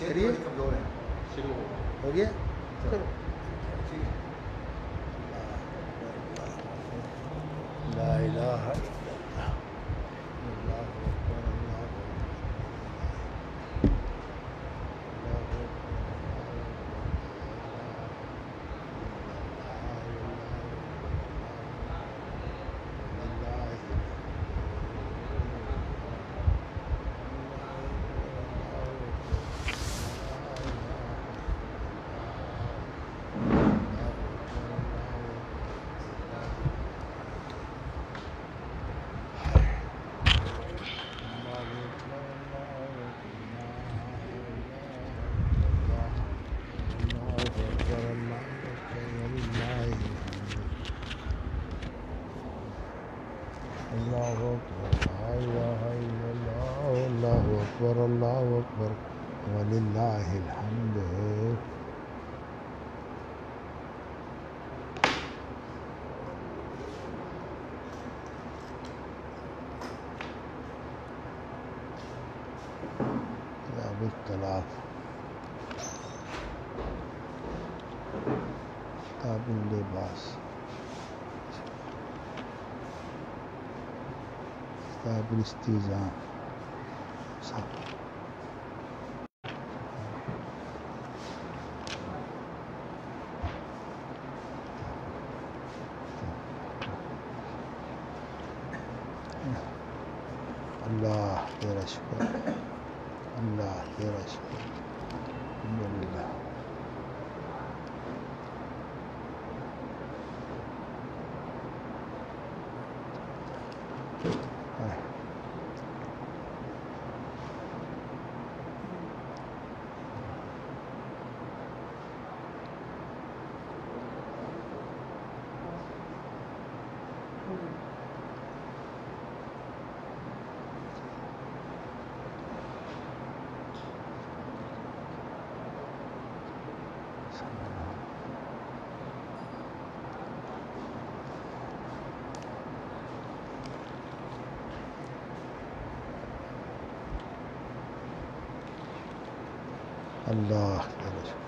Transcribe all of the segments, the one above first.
کریے کمزور ہے. شروع ہو گیا چلو. لا الہ الا اللہ اللہ اکبر اللہ اکبر اللہ اکبر وللہ الحمد. کتاب الطلاق کتاب اللباس کتاب الاستئذان اللہ تیرا شکر اللہ تیرا شکر الحمدللہ. اللہ تیرا شکر.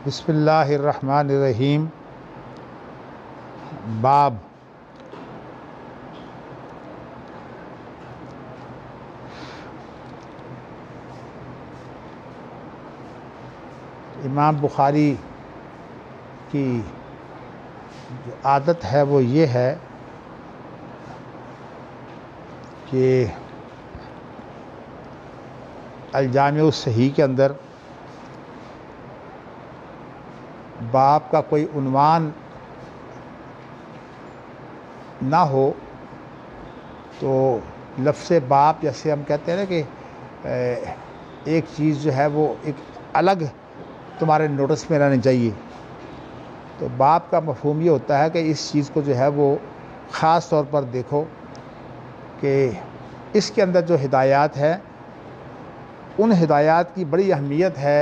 بسم اللہ الرحمن الرحیم. باب امام بخاری کی جو عادت ہے وہ یہ ہے کہ الجامع الصحیح کے اندر باب کا کوئی عنوان نہ ہو تو لفظ باب، جیسے ہم کہتے ہیں نا کہ ایک چیز جو ہے وہ ایک الگ تمہارے نوٹس میں رہنی چاہیے، تو باب کا مفہوم یہ ہوتا ہے کہ اس چیز کو جو ہے وہ خاص طور پر دیکھو کہ اس کے اندر جو ہدایات ہیں ان ہدایات کی بڑی اہمیت ہے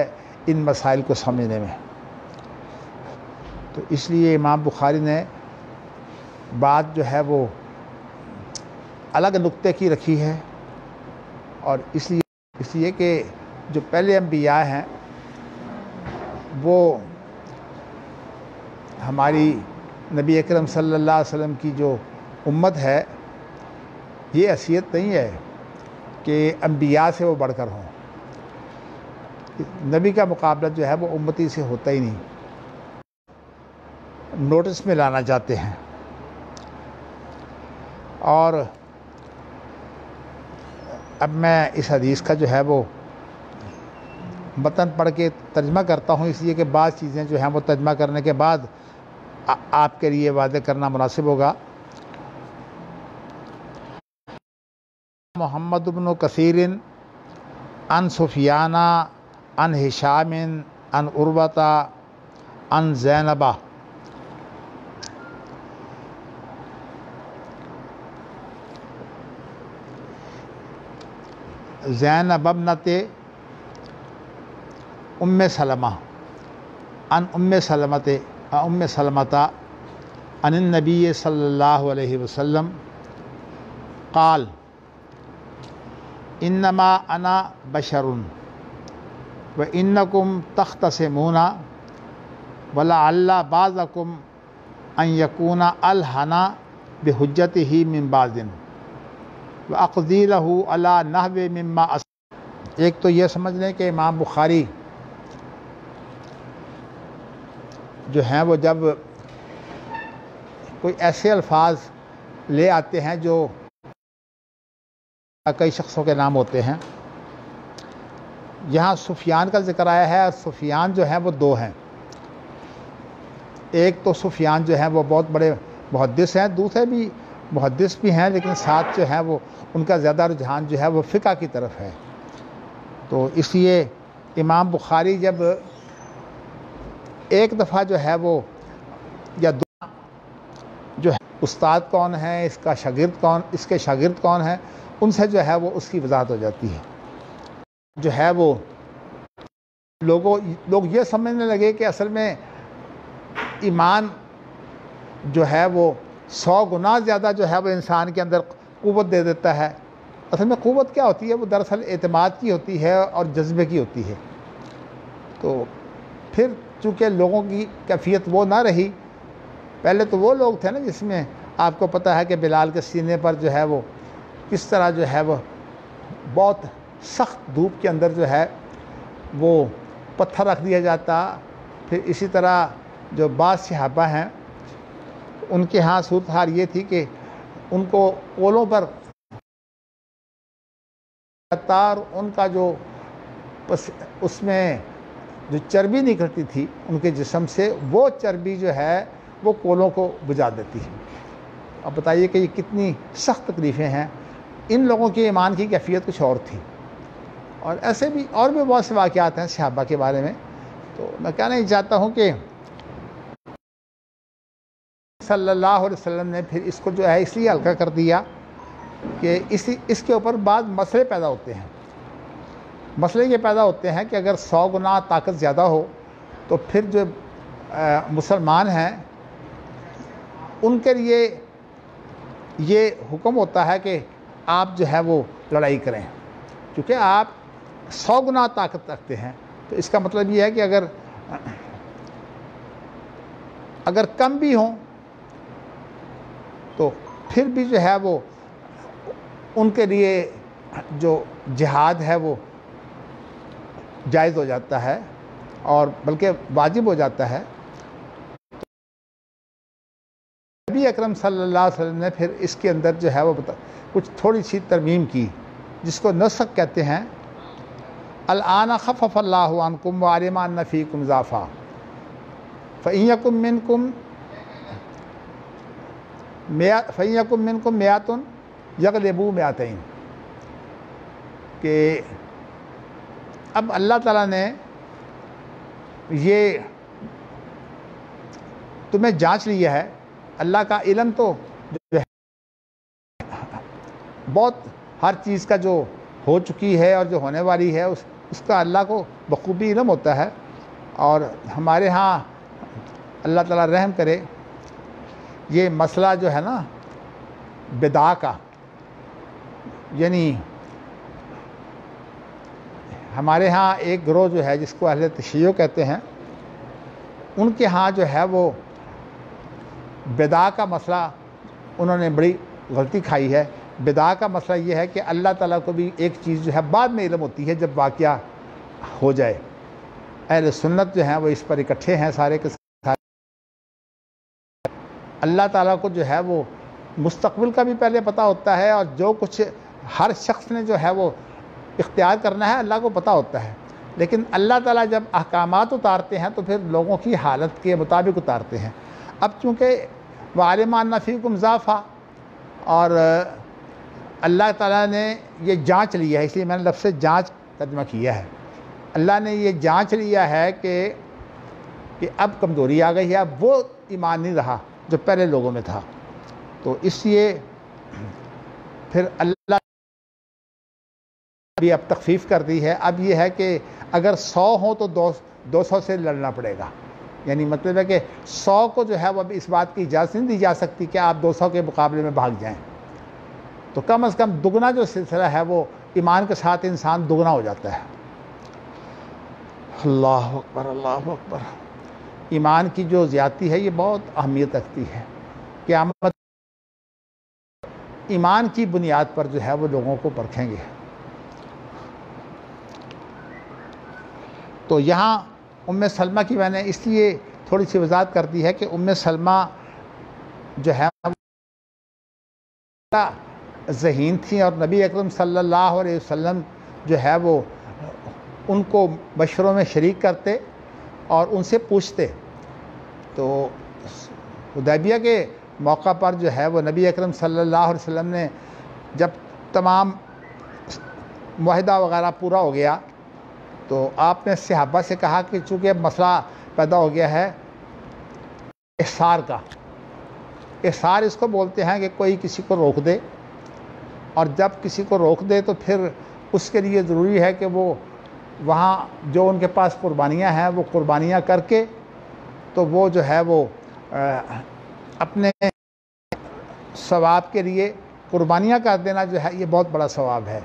ان مسائل کو سمجھنے میں. تو اس لیے امام بخاری نے بات جو ہے وہ الگ نقطے کی رکھی ہے، اور اس لیے کہ جو پہلے انبیاء ہیں وہ ہماری نبی اکرم صلی اللہ علیہ وسلم کی جو امت ہے، یہ حیثیت نہیں ہے کہ انبیاء سے وہ بڑھ کر ہوں. نبی کا مقابلہ جو ہے وہ امتی سے ہوتا ہی نہیں. نوٹس میں لانا چاہتے ہیں. اور اب میں اس حدیث کا جو ہے وہ متن پڑھ کے ترجمہ کرتا ہوں، اس لیے کہ بعض چیزیں جو ہیں وہ ترجمہ کرنے کے بعد آپ کے لیے واضح کرنا مناسب ہوگا. محمد بن کثیر عن سفیان عن ہشام عن عروۃ عن زینبہ زینب ابنت ام سلمہ عن ام سلمۃ ام سلمۃ عن النبی صلی اللہ علیہ وسلم قال انما انا بشر وانکم تختصمون ولعل بعضکم ان یکون الحن بحجتہ من بعض واقضی لہ علی نحو مما ایک تو یہ سمجھ لیں کہ امام بخاری جو ہیں وہ جب کوئی ایسے الفاظ لے آتے ہیں جو کئی شخصوں کے نام ہوتے ہیں، یہاں سفیان کا ذکر آیا ہے، اور سفیان جو ہیں وہ دو ہیں۔ ایک تو سفیان جو ہیں وہ بہت بڑے محدث ہیں، دوسرے بھی محدث بھی ہیں، لیکن ساتھ جو ہیں وہ ان کا زیادہ رجحان جو ہے وہ فقہ کی طرف ہے۔ تو اس لیے امام بخاری جب ایک دفعہ جو ہے وہ یا دو جو ہے استاد کون ہے، اس کا شاگرد کون، اس کے شاگرد کون ہے، ان سے جو ہے وہ اس کی وضاحت ہو جاتی ہے۔ جو ہے وہ لوگ یہ سمجھنے لگے کہ اصل میں ایمان جو ہے وہ 100 گنا زیادہ جو ہے وہ انسان کے اندر قوت دے دیتا ہے۔ اصل میں قوت کیا ہوتی ہے؟ وہ دراصل اعتماد کی ہوتی ہے اور جذبے کی ہوتی ہے۔ تو پھر چونکہ لوگوں کی کیفیت وہ نہ رہی، پہلے تو وہ لوگ تھے نا جس میں آپ کو پتہ ہے کہ بلال کے سینے پر جو ہے وہ کس طرح جو ہے وہ بہت سخت دھوپ کے اندر جو ہے وہ پتھر رکھ دیا جاتا۔ پھر اسی طرح جو بعض صحابہ ہیں ان کے ہاں صورتحال یہ تھی کہ ان کو کولوں پر اور ان کا جو اس میں جو چربی نکلتی تھی ان کے جسم سے، وہ چربی جو ہے وہ کولوں کو بجھا دیتی ہے۔ اب بتائیے کہ یہ کتنی سخت تکلیفیں ہیں۔ ان لوگوں کی ایمان کی کیفیت کچھ اور تھی، اور ایسے بھی اور بھی بہت سے واقعات ہیں صحابہ کے بارے میں۔ تو میں کہنا ہی چاہتا ہوں کہ صلی اللہ علیہ وسلم نے پھر اس کو جو ہے اس لیے ہلکا کر دیا کہ اس کے اوپر بعض مسئلے پیدا ہوتے ہیں۔ مسئلے یہ پیدا ہوتے ہیں کہ اگر 100 گنا طاقت زیادہ ہو تو پھر جو مسلمان ہیں ان کے لیے یہ حکم ہوتا ہے کہ آپ جو ہے وہ لڑائی کریں، کیونکہ آپ 100 گنا طاقت رکھتے ہیں۔ تو اس کا مطلب یہ ہے کہ اگر کم بھی ہوں تو پھر بھی جو ہے وہ ان کے لیے جو جہاد ہے وہ جائز ہو جاتا ہے، اور بلکہ واجب ہو جاتا ہے۔ نبی اکرم صلی اللہ علیہ وسلم نے پھر اس کے اندر جو ہے وہ کچھ تھوڑی سی ترمیم کی، جس کو نسخ کہتے ہیں۔ الآن خفف اللہ عنکم وعلم ان فیکم ضعفا فإن یکن منکم مئۃ یغلبوا مئتین، کہ اب اللہ تعالیٰ نے یہ تمہیں جانچ لیا ہے۔ اللہ کا علم تو جو ہے بہت ہر چیز کا جو ہو چکی ہے اور جو ہونے والی ہے اس کا اللہ کو بخوبی علم ہوتا ہے۔ اور ہمارے ہاں اللہ تعالیٰ رحم کرے، یہ مسئلہ جو ہے نا بدعہ کا، یعنی ہمارے ہاں ایک گروہ جو ہے جس کو اہل تشیع کہتے ہیں، ان کے ہاں جو ہے وہ بدعہ کا مسئلہ انہوں نے بڑی غلطی کھائی ہے۔ بدعہ کا مسئلہ یہ ہے کہ اللہ تعالیٰ کو بھی ایک چیز جو ہے بعد میں علم ہوتی ہے جب واقعہ ہو جائے۔ اہل سنت جو ہیں وہ اس پر اکٹھے ہیں سارے کے سارے۔ اللہ تعالیٰ کو جو ہے وہ مستقبل کا بھی پہلے پتہ ہوتا ہے، اور جو کچھ ہر شخص نے جو ہے وہ اختیار کرنا ہے اللہ کو پتہ ہوتا ہے۔ لیکن اللہ تعالیٰ جب احکامات اتارتے ہیں تو پھر لوگوں کی حالت کے مطابق اتارتے ہیں۔ اب چونکہ وعلم ان فیکم ضعفا، اور اللہ تعالیٰ نے یہ جانچ لیا ہے، اس لیے میں نے لفظ جانچ ترجمہ کیا ہے۔ اللہ نے یہ جانچ لیا ہے کہ اب کمزوری آ گئی ہے، اب وہ ایمان نہیں رہا جو پہلے لوگوں میں تھا۔ تو اس لیے پھر اللہ بھی اب تخفیف کر دی ہے۔ اب یہ ہے کہ اگر 100 ہوں تو 200 سے لڑنا پڑے گا، یعنی مطلب ہے کہ 100 کو جو ہے وہ اب اس بات کی اجازت نہیں دی جا سکتی کہ آپ 200 کے مقابلے میں بھاگ جائیں، تو کم از کم دگنا جو سلسلہ ہے وہ ایمان کے ساتھ انسان دگنا ہو جاتا ہے۔ اللہ اکبر، اللہ اکبر۔ ایمان کی جو زیادتی ہے یہ بہت اہمیت رکھتی ہے۔ قیامت ایمان کی بنیاد پر جو ہے وہ لوگوں کو پرکھیں گے۔ تو یہاں ام سلمہ کی میں نے اس لیے تھوڑی سی وضاحت کر دی ہے کہ ام سلمہ جو ہے ذہین تھیں، اور نبی اکرم صلی اللہ علیہ وسلم جو ہے وہ ان کو مشوروں میں شریک کرتے اور ان سے پوچھتے۔ تو حدیبیہ کے موقع پر جو ہے وہ نبی اکرم صلی اللہ علیہ وسلم نے جب تمام معاہدہ وغیرہ پورا ہو گیا تو آپ نے صحابہ سے کہا کہ چونکہ مسئلہ پیدا ہو گیا ہے احصار کا، احصار اس کو بولتے ہیں کہ کوئی کسی کو روک دے، اور جب کسی کو روک دے تو پھر اس کے لیے ضروری ہے کہ وہ وہاں جو ان کے پاس قربانیاں ہیں وہ قربانیاں کر کے تو وہ جو ہے وہ اپنے ثواب کے لیے قربانیاں کر دینا جو ہے یہ بہت بڑا ثواب ہے۔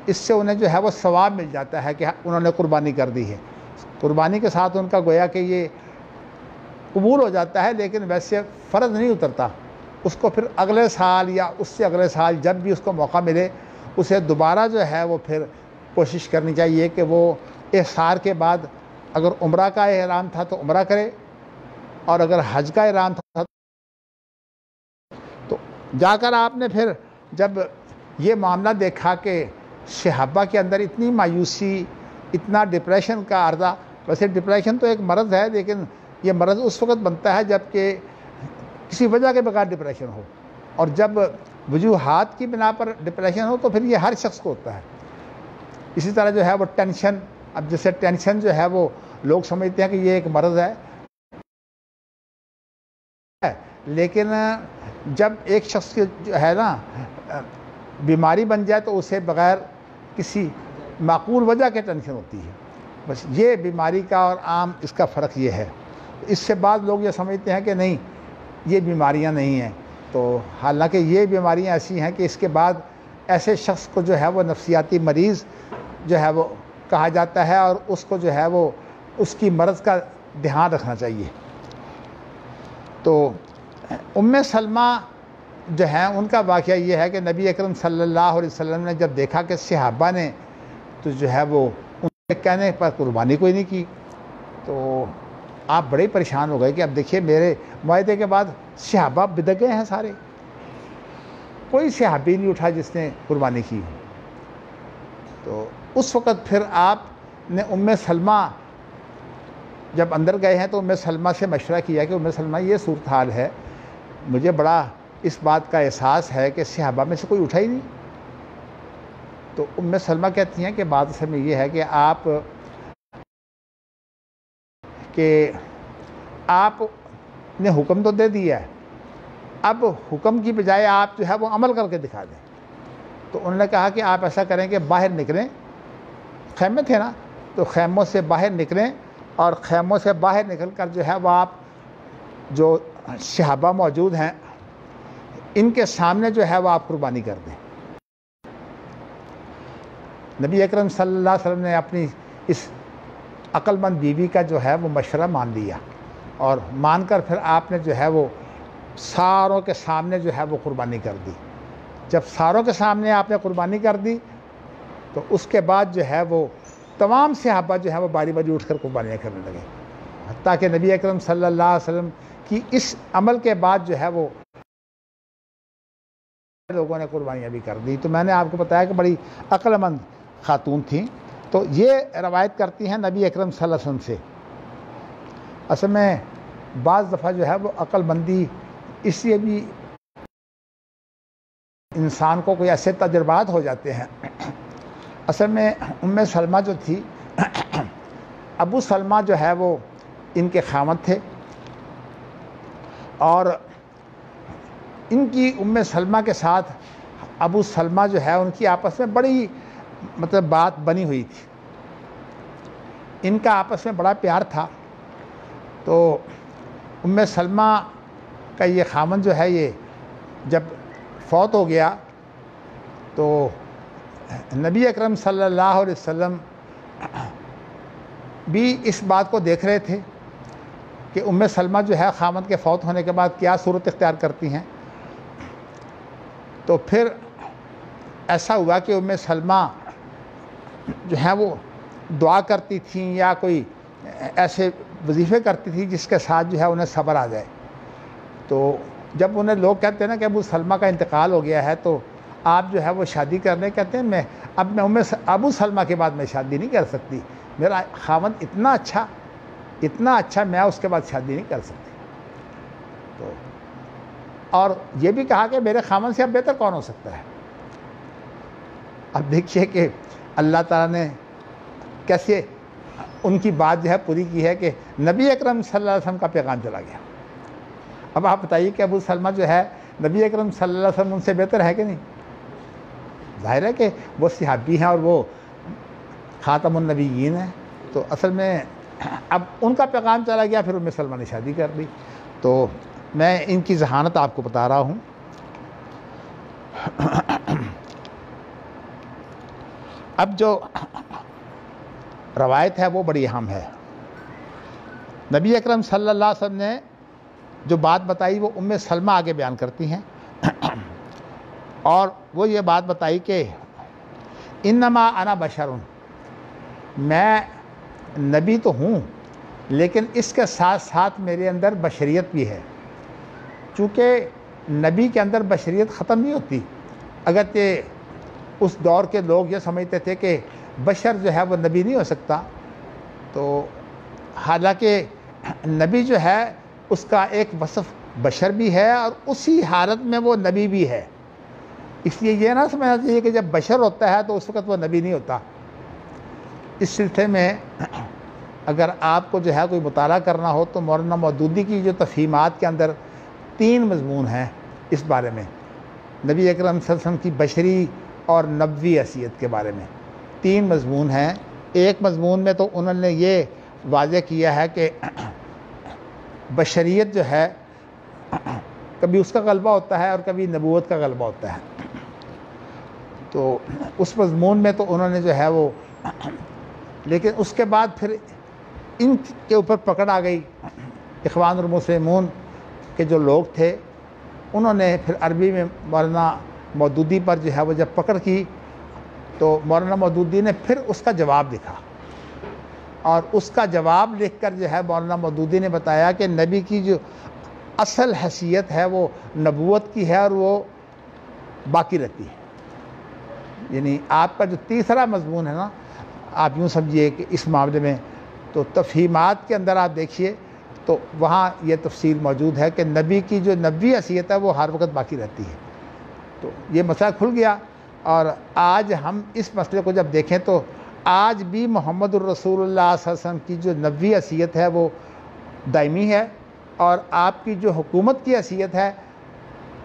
اس سے انہیں جو ہے وہ ثواب مل جاتا ہے کہ انہوں نے قربانی کر دی ہے۔ قربانی کے ساتھ ان کا گویا کہ یہ قبول ہو جاتا ہے، لیکن ویسے فرض نہیں اترتا، اس کو پھر اگلے سال یا اس سے اگلے سال جب بھی اس کو موقع ملے اسے دوبارہ جو ہے وہ پھر کوشش کرنی چاہیے کہ وہ احصار کے بعد اگر عمرہ کا احرام تھا تو عمرہ کرے، اور اگر حج کا احرام تھا تو جا کر آپ نے پھر جب یہ معاملہ دیکھا کہ صحابہ کے اندر اتنی مایوسی، اتنا ڈپریشن کا عرضہ، ویسے ڈپریشن تو ایک مرض ہے لیکن یہ مرض اس وقت بنتا ہے جب کہ کسی وجہ کے بغیر ڈپریشن ہو، اور جب وجوہات کی بنا پر ڈپریشن ہو تو پھر یہ ہر شخص کو ہوتا ہے۔ اسی طرح جو ہے وہ ٹینشن، اب جیسے ٹینشن جو ہے وہ لوگ سمجھتے ہیں کہ یہ ایک مرض ہے، لیکن جب ایک شخص کی جو ہے نا بیماری بن جائے تو اسے بغیر کسی معقول وجہ کے ٹینشن ہوتی ہے۔ بس یہ بیماری کا اور عام اس کا فرق یہ ہے۔ اس سے بعض لوگ یہ سمجھتے ہیں کہ نہیں یہ بیماریاں نہیں ہیں، تو حالانکہ یہ بیماریاں ایسی ہیں کہ اس کے بعد ایسے شخص کو جو ہے وہ نفسیاتی مریض جو ہے وہ کہا جاتا ہے، اور اس کو جو ہے وہ اس کی مرض کا دھیان رکھنا چاہیے۔ تو ام سلمہ جو ہیں ان کا واقعہ یہ ہے کہ نبی اکرم صلی اللہ علیہ وسلم نے جب دیکھا کہ صحابہ نے تو جو ہے وہ ان کے کہنے پر قربانی کوئی نہیں کی، تو آپ بڑے پریشان ہو گئے کہ اب دیکھیے میرے معاہدے کے بعد صحابہ بدک گئے ہیں سارے، کوئی صحابی نہیں اٹھا جس نے قربانی کی۔ تو اس وقت پھر آپ نے ام سلمہ جب اندر گئے ہیں تو ام سلمہ سے مشورہ کیا کہ ام سلمہ یہ صورتحال ہے، مجھے بڑا اس بات کا احساس ہے کہ صحابہ میں سے کوئی اٹھا ہی نہیں۔ تو ام سلمہ کہتی ہیں کہ بات اصل میں یہ ہے کہ آپ نے حکم تو دے دیا ہے، اب حکم کی بجائے آپ جو ہے وہ عمل کر کے دکھا دیں۔ تو انہوں نے کہا کہ آپ ایسا کریں کہ باہر نکلیں، خیمے تھے نا، تو خیموں سے باہر نکلیں، اور خیموں سے باہر نکل کر جو ہے وہ آپ جو صحابہ موجود ہیں ان کے سامنے جو ہے وہ آپ قربانی کر دیں۔ نبی اکرم صلی اللہ علیہ وسلم نے اپنی اس عقل مند بیوی کا جو ہے وہ مشورہ مان لیا، اور مان کر پھر آپ نے جو ہے وہ ساروں کے سامنے جو ہے وہ قربانی کر دی۔ جب ساروں کے سامنے آپ نے قربانی کر دی تو اس کے بعد جو ہے وہ تمام صحابہ جو ہے وہ باری باری اٹھ کر قربانیاں کرنے لگے، حتیٰ کہ نبی اکرم صلی اللہ علیہ وسلم کی اس عمل کے بعد جو ہے وہ لوگوں نے قربانیاں بھی کر دی۔ تو میں نے آپ کو بتایا کہ بڑی عقل مند خاتون تھیں۔ تو یہ روایت کرتی ہیں نبی اکرم صلی اللہ علیہ وسلم سے۔ اصل میں بعض دفعہ جو ہے وہ عقل مندی اس لیے بھی انسان کو کوئی ایسے تجربات ہو جاتے ہیں۔ اصل میں ام سلمہ جو تھی، ابو سلمہ جو ہے وہ ان کے خاوند تھے، اور ان کی ام سلمہ کے ساتھ ابو سلمہ جو ہے ان کی آپس میں بڑی بات بنی ہوئی تھی، ان کا آپس میں بڑا پیار تھا، تو ام سلمہ کا یہ خامن جو ہے یہ جب فوت ہو گیا تو نبی اکرم صلی اللہ علیہ وسلم بھی اس بات کو دیکھ رہے تھے کہ ام سلمہ جو ہے خامن کے فوت ہونے کے بعد کیا صورت اختیار کرتی ہیں. تو پھر ایسا ہوا کہ ام سلمہ جو ہیں وہ دعا کرتی تھیں یا کوئی ایسے وظیفے کرتی تھی جس کے ساتھ جو ہے انہیں صبر آ جائے. تو جب انہیں لوگ کہتے ہیں نا کہ ابو سلمہ کا انتقال ہو گیا ہے تو آپ جو ہے وہ شادی کرنے کہتے ہیں میں ابو سلمہ کے بعد میں شادی نہیں کر سکتی, میرا خاوند اتنا اچھا میں اس کے بعد شادی نہیں کر سکتی. تو اور یہ بھی کہا کہ میرے خاوند سے اب بہتر کون ہو سکتا ہے. اب دیکھیے کہ اللہ تعالیٰ نے کیسے ان کی بات جو ہے پوری کی ہے کہ نبی اکرم صلی اللہ علیہ وسلم کا پیغام چلا گیا. اب آپ بتائیے کہ ابو سلمہ جو ہے نبی اکرم صلی اللہ علیہ وسلم ان سے بہتر ہے کہ نہیں؟ ظاہر ہے کہ وہ صحابی ہیں اور وہ خاتم النبیین ہیں. تو اصل میں اب ان کا پیغام چلا گیا, پھر ام سلمہ نے شادی کر دی. تو میں ان کی ذہانت آپ کو بتا رہا ہوں. اب جو روایت ہے وہ بڑی اہم ہے. نبی اکرم صلی اللہ علیہ وسلم نے جو بات بتائی وہ ام سلمہ آگے بیان کرتی ہیں, اور وہ یہ بات بتائی کہ انما انا بشرun, میں نبی تو ہوں لیکن اس کے ساتھ ساتھ میرے اندر بشریت بھی ہے. چونکہ نبی کے اندر بشریت ختم نہیں ہوتی. اگرچہ اس دور کے لوگ یہ سمجھتے تھے کہ بشر جو ہے وہ نبی نہیں ہو سکتا, تو حالانکہ نبی جو ہے اس کا ایک وصف بشر بھی ہے اور اسی حالت میں وہ نبی بھی ہے. اس لیے یہ نہ سمجھنا چاہیے کہ جب بشر ہوتا ہے تو اس وقت وہ نبی نہیں ہوتا. اس سلسلے میں اگر آپ کو جو ہے کوئی مطالعہ کرنا ہو تو مولانا مودودی کی جو تفہیمات کے اندر 3 مضمون ہیں اس بارے میں, نبی اکرم صلی اللہ علیہ وسلم کی بشری اور نبوی حیثیت کے بارے میں 3 مضمون ہیں. ایک مضمون میں تو انہوں نے یہ واضح کیا ہے کہ بشریت جو ہے کبھی اس کا غلبہ ہوتا ہے اور کبھی نبوت کا غلبہ ہوتا ہے. تو اس مضمون میں تو انہوں نے جو ہے وہ, لیکن اس کے بعد پھر ان کے اوپر پکڑ آ گئی. اخوان المسلمون کے جو لوگ تھے انہوں نے پھر عربی میں مولانا مودودی پر جو ہے وہ جب پکڑ کی تو مولانا مودودی نے پھر اس کا جواب لکھا, اور اس کا جواب لکھ کر جو ہے مولانا مودودی نے بتایا کہ نبی کی جو اصل حیثیت ہے وہ نبوت کی ہے اور وہ باقی رہتی ہے. یعنی آپ کا جو تیسرا مضمون ہے نا, آپ یوں سمجھیے کہ اس معاملے میں تو تفہیمات کے اندر آپ دیکھیے تو وہاں یہ تفصیل موجود ہے کہ نبی کی جو نبوی حیثیت ہے وہ ہر وقت باقی رہتی ہے. تو یہ مسئلہ کھل گیا, اور آج ہم اس مسئلے کو جب دیکھیں تو آج بھی محمد الرسول اللہ صلی اللہ علیہ وسلم کی جو نبوی حیثیت ہے وہ دائمی ہے, اور آپ کی جو حکومت کی حیثیت ہے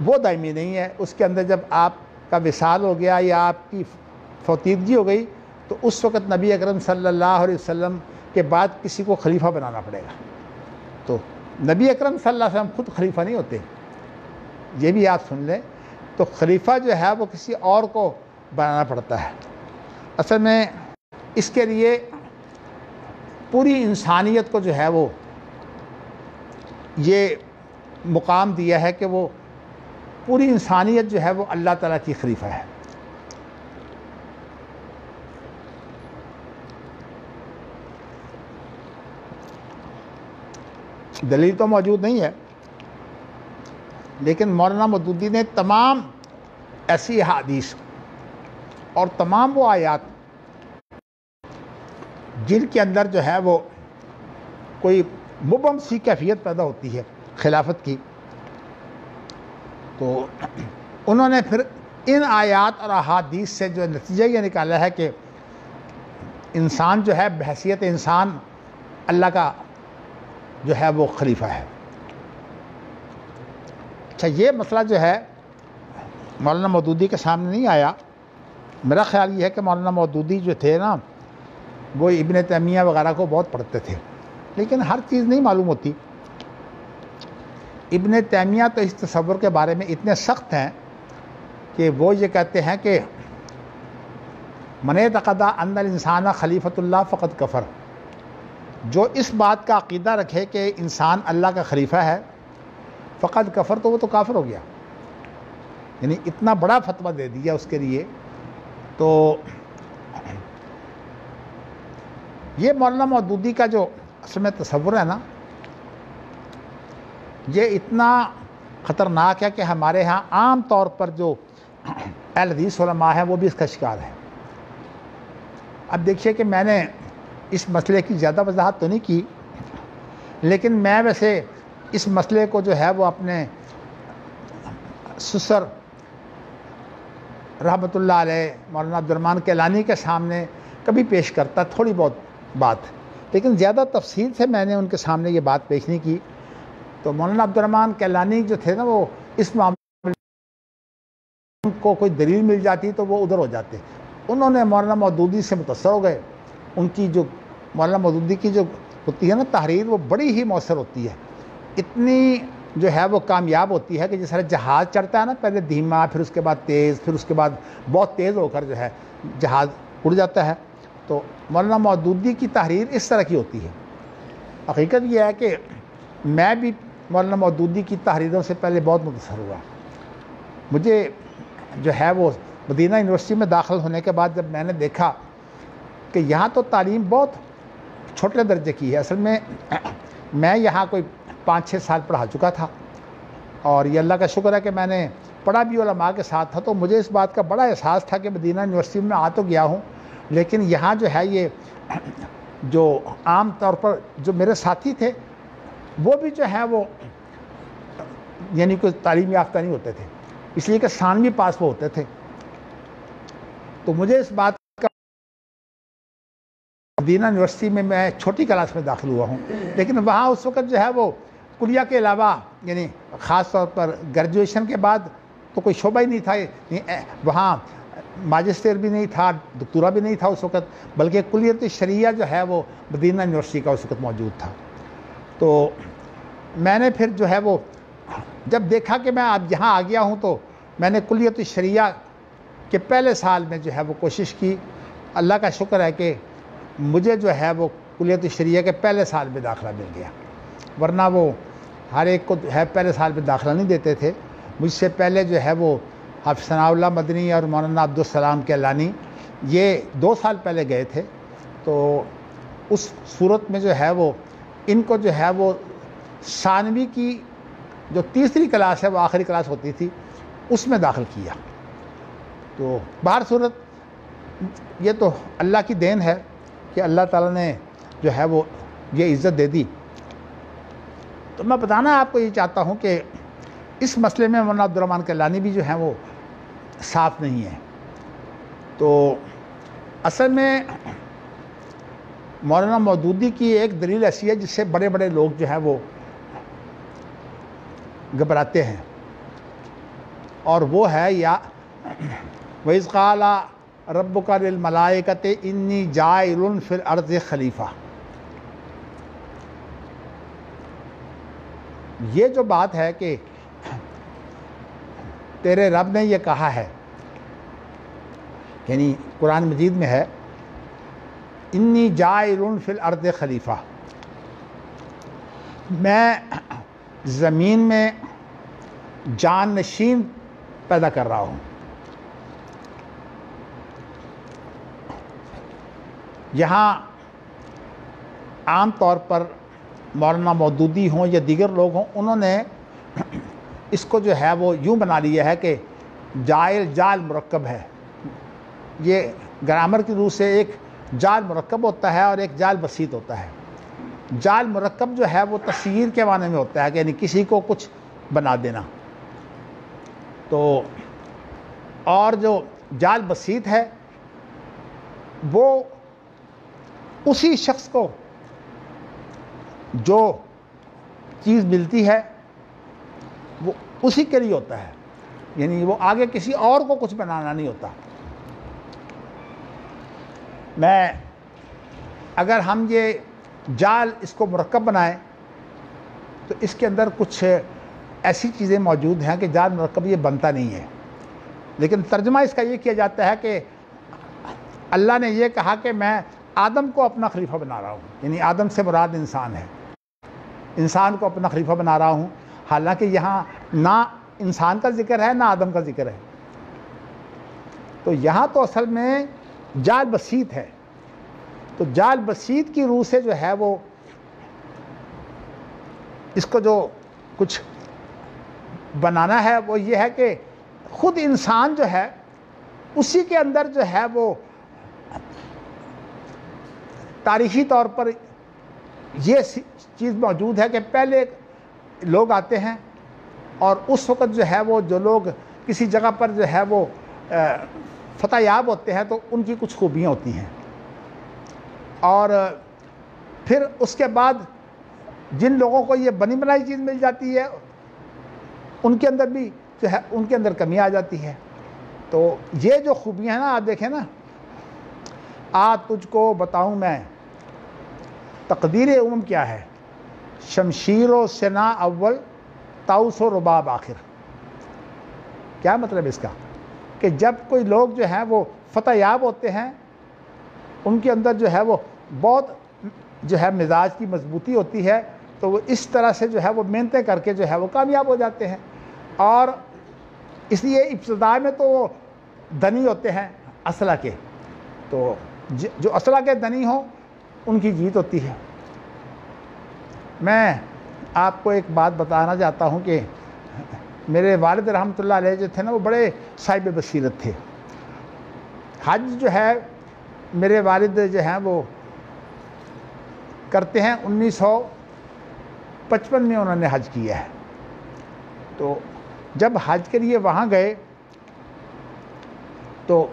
وہ دائمی نہیں ہے. اس کے اندر جب آپ کا وصال ہو گیا یا آپ کی فوتیدگی ہو گئی تو اس وقت نبی اکرم صلی اللہ علیہ وسلم کے بعد کسی کو خلیفہ بنانا پڑے گا. تو نبی اکرم صلی اللہ علیہ وسلم خود خلیفہ نہیں ہوتے, یہ بھی آپ سن لیں. تو خلیفہ جو ہے وہ کسی اور کو بنانا پڑتا ہے. اصل میں اس کے لیے پوری انسانیت کو جو ہے وہ یہ مقام دیا ہے کہ وہ پوری انسانیت جو ہے وہ اللہ تعالیٰ کی خلیفہ ہے. دلیل تو موجود نہیں ہے, لیکن مولانا مودودی نے تمام ایسی احادیث اور تمام وہ آیات جن کے اندر جو ہے وہ کوئی مبہم سی کیفیت پیدا ہوتی ہے خلافت کی, تو انہوں نے پھر ان آیات اور احادیث سے جو نتیجہ یہ نکالا ہے کہ انسان جو ہے بحیثیت انسان اللہ کا جو ہے وہ خلیفہ ہے. اچھا, یہ مسئلہ جو ہے مولانا مودودی کے سامنے نہیں آیا. میرا خیال یہ ہے کہ مولانا مودودی جو تھے نا وہ ابن تیمیہ وغیرہ کو بہت پڑھتے تھے, لیکن ہر چیز نہیں معلوم ہوتی. ابن تیمیہ تو اس تصور کے بارے میں اتنے سخت ہیں کہ وہ یہ کہتے ہیں کہ من اعتقد ان الانسان خلیفۃ اللہ فقد کفر. جو اس بات کا عقیدہ رکھے کہ انسان اللہ کا خلیفہ ہے فقد کفر، تو وہ تو کافر ہو گیا. یعنی اتنا بڑا فتویٰ دے دیا اس کے لیے. تو یہ مولانا مودودی کا جو اصل میں تصور ہے نا، یہ اتنا خطرناک ہے کہ ہمارے ہاں عام طور پر جو اہل حدیث علماء ہیں وہ بھی اس کا شکار ہے. اب دیکھیے کہ میں نے اس مسئلے کی زیادہ وضاحت تو نہیں کی، لیکن میں ویسے اس مسئلے کو جو ہے وہ اپنے سسر رحمۃ اللہ علیہ مولانا عبدالرحمن کیلانی کے سامنے کبھی پیش کرتا تھوڑی بہت بات، لیکن زیادہ تفصیل سے میں نے ان کے سامنے یہ بات پیش نہیں کی. تو مولانا عبدالرحمن کیلانی جو تھے نا، وہ اس معاملے کو کوئی دلیل مل جاتی تو وہ ادھر ہو جاتے. انہوں نے مولانا مودودی سے متاثر ہو گئے. ان کی جو مولانا مودودی کی جو ہوتی ہے نا تحریر، وہ بڑی ہی مؤثر ہوتی ہے. اتنی جو ہے وہ کامیاب ہوتی ہے کہ جس طرح جہاز چڑھتا ہے نا، پہلے دھیما، پھر اس کے بعد تیز، پھر اس کے بعد بہت تیز ہو کر جو ہے جہاز اڑ جاتا ہے. تو مولانا مودودی کی تحریر اس طرح کی ہوتی ہے. حقیقت یہ ہے کہ میں بھی مولانا مودودی کی تحریروں سے پہلے بہت متاثر ہوا. مجھے جو ہے وہ مدینہ یونیورسٹی میں داخل ہونے کے بعد جب میں نے دیکھا کہ یہاں تو تعلیم بہت چھوٹے درجے کی ہے. اصل میں یہاں کوئی 5-6 سال پڑھا چکا تھا، اور یہ اللہ کا شکر ہے کہ میں نے پڑھا بھی علماء کے ساتھ تھا. تو مجھے اس بات کا بڑا احساس تھا کہ مدینہ یونیورسٹی میں آ تو گیا ہوں، لیکن یہاں جو ہے یہ جو عام طور پر جو میرے ساتھی تھے وہ بھی جو ہے وہ یعنی کوئی تعلیم یافتہ نہیں ہوتے تھے، اس لیے کہ ثانوی پاس وہ ہوتے تھے. تو مجھے اس بات کا مدینہ یونیورسٹی میں چھوٹی کلاس میں داخل ہوا ہوں، لیکن وہاں اس وقت جو ہے وہ کلیہ کے علاوہ یعنی خاص طور پر گریجویشن کے بعد تو کوئی شعبہ ہی نہیں تھا. وہاں ماجسٹر بھی نہیں تھا، دکتورا بھی نہیں تھا اس وقت، بلکہ کلیت شریعہ جو ہے وہ مدینہ یونیورسٹی کا اس وقت موجود تھا. تو میں نے پھر جو ہے وہ جب دیکھا کہ میں اب یہاں آ گیا ہوں، تو میں نے کلیت شریعہ کے پہلے سال میں جو ہے وہ کوشش کی. اللہ کا شکر ہے کہ مجھے جو ہے وہ کلیت شریعہ کے پہلے سال میں داخلہ مل گیا، ورنہ وہ ہر ایک کو ہے پہلے سال میں داخلہ نہیں دیتے تھے. مجھ سے پہلے جو ہے وہ حافظ ثناء اللہ مدنی اور مولانا عبدالسلام کیلانی یہ 2 سال پہلے گئے تھے. تو اس صورت میں جو ہے وہ ان کو جو ہے وہ ثانوی کی جو تیسری کلاس ہے وہ آخری کلاس ہوتی تھی اس میں داخل کیا. تو بہر صورت یہ تو اللہ کی دین ہے کہ اللہ تعالیٰ نے جو ہے وہ یہ عزت دے دی. تو میں بتانا آپ کو یہ چاہتا ہوں کہ اس مسئلے میں مولانا عبدالرحمن کیلانی بھی جو ہیں وہ صاف نہیں ہے. تو اصل میں مولانا مودودی کی ایک دلیل ایسی ہے جس سے بڑے بڑے لوگ جو ہیں وہ گھبراتے ہیں، اور وہ ہے یا وَإِذْ قَالَ رَبُّكَ لِلْمَلَائِكَةِ إِنِّي جَاعِلٌ فِي الْأَرْضِ خلیفہ. یہ جو بات ہے کہ تیرے رب نے یہ کہا ہے، یعنی قرآن مجید میں ہے انی جاعل فی الارض خلیفہ، میں زمین میں جان نشین پیدا کر رہا ہوں. یہاں عام طور پر مولانا مودودی ہوں یا دیگر لوگ ہوں، انہوں نے اس کو جو ہے وہ یوں بنا لیا ہے کہ جال مرکب ہے. یہ گرامر کی روح سے ایک جال مرکب ہوتا ہے اور ایک جال بسیط ہوتا ہے. جال مرکب جو ہے وہ تصویر کے معنی میں ہوتا ہے کہ یعنی کسی کو کچھ بنا دینا. تو اور جو جال بسیط ہے وہ اسی شخص کو جو چیز ملتی ہے وہ اسی کے لیے ہوتا ہے، یعنی وہ آگے کسی اور کو کچھ بنانا نہیں ہوتا. اگر ہم یہ جال اس کو مرکب بنائیں تو اس کے اندر کچھ ایسی چیزیں موجود ہیں کہ جال مرکب یہ بنتا نہیں ہے، لیکن ترجمہ اس کا یہ کیا جاتا ہے کہ اللہ نے یہ کہا کہ میں آدم کو اپنا خلیفہ بنا رہا ہوں، یعنی آدم سے مراد انسان ہے، انسان کو اپنا خلیفہ بنا رہا ہوں، حالانکہ یہاں نہ انسان کا ذکر ہے نہ آدم کا ذکر ہے۔ تو یہاں تو اصل میں جال بسیط ہے، تو جال بسیط کی روح سے جو ہے وہ اس کو جو کچھ بنانا ہے وہ یہ ہے کہ خود انسان جو ہے اسی کے اندر جو ہے وہ تاریخی طور پر یہ چیز موجود ہے کہ پہلے لوگ آتے ہیں اور اس وقت جو ہے وہ جو لوگ کسی جگہ پر جو ہے وہ فتح یاب ہوتے ہیں تو ان کی کچھ خوبیاں ہوتی ہیں، اور پھر اس کے بعد جن لوگوں کو یہ بنی بنائی چیز مل جاتی ہے ان کے اندر بھی جو ہے ان کے اندر کمی آ جاتی ہے۔ تو یہ جو خوبیاں ہیں نا، آپ دیکھیں نا، تجھ کو بتاؤں میں تقدیر امم کیا ہے، شمشیر و سنا اول طاؤس و رباب آخر۔ کیا مطلب اس کا کہ جب کوئی لوگ جو ہیں وہ فتح یاب ہوتے ہیں ان کے اندر جو ہے وہ بہت جو ہے مزاج کی مضبوطی ہوتی ہے، تو وہ اس طرح سے جو ہے وہ محنتیں کر کے جو ہے وہ کامیاب ہو جاتے ہیں، اور اس لیے ابتدا میں تو وہ دنی ہوتے ہیں اسلحہ کے، تو جو اسلحہ کے دنی ہوں ان کی جیت ہوتی ہے۔ میں آپ کو ایک بات بتانا چاہتا ہوں کہ میرے والد رحمۃ اللہ علیہ جو تھے نا وہ بڑے صاحب بصیرت تھے۔ حج جو ہے میرے والد جو ہیں وہ کرتے ہیں، 1955 میں انہوں نے حج کیا ہے، تو جب حج کے لیے وہاں گئے تو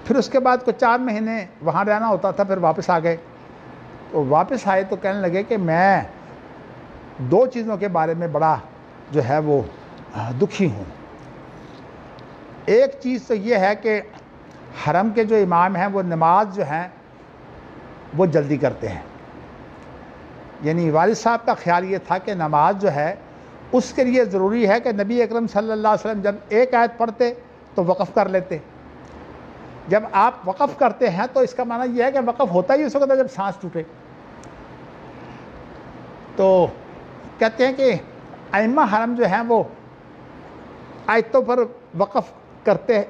پھر اس کے بعد کچھ 4 مہینے وہاں رہنا ہوتا تھا، پھر واپس آ گئے۔ تو واپس آئے تو کہنے لگے کہ میں 2 چیزوں کے بارے میں بڑا جو ہے وہ دکھی ہوں۔ ایک چیز تو یہ ہے کہ حرم کے جو امام ہیں وہ نماز جو ہیں وہ جلدی کرتے ہیں، یعنی والد صاحب کا خیال یہ تھا کہ نماز جو ہے اس کے لیے ضروری ہے کہ نبی اکرم صلی اللہ علیہ وسلم جب ایک آیت پڑھتے تو وقف کر لیتے، جب آپ وقف کرتے ہیں تو اس کا معنی یہ ہے کہ وقف ہوتا ہی اس وقت ہے جب سانس ٹوٹے۔ تو کہتے ہیں کہ ائمہ حرم جو ہیں وہ آیتوں پر وقف کرتے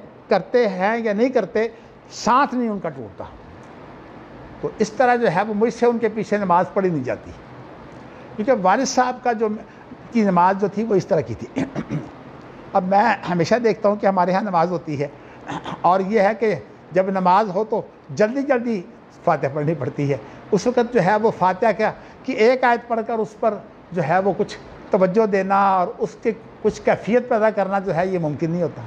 ہیں یا نہیں کرتے، سانس نہیں ان کا ٹوٹتا، تو اس طرح جو ہے وہ مجھ سے ان کے پیچھے نماز پڑھی نہیں جاتی، کیونکہ والد صاحب کا کی نماز جو تھی وہ اس طرح کی تھی۔ اب میں ہمیشہ دیکھتا ہوں کہ ہمارے ہاں نماز ہوتی ہے، اور یہ ہے کہ جب نماز ہو تو جلدی جلدی فاتحہ پڑھنی پڑتی ہے، اس وقت جو ہے وہ فاتحہ کی ایک آیت پڑھ کر اس پر جو ہے وہ کچھ توجہ دینا اور اس کے کچھ کیفیت پیدا کرنا جو ہے یہ ممکن نہیں ہوتا۔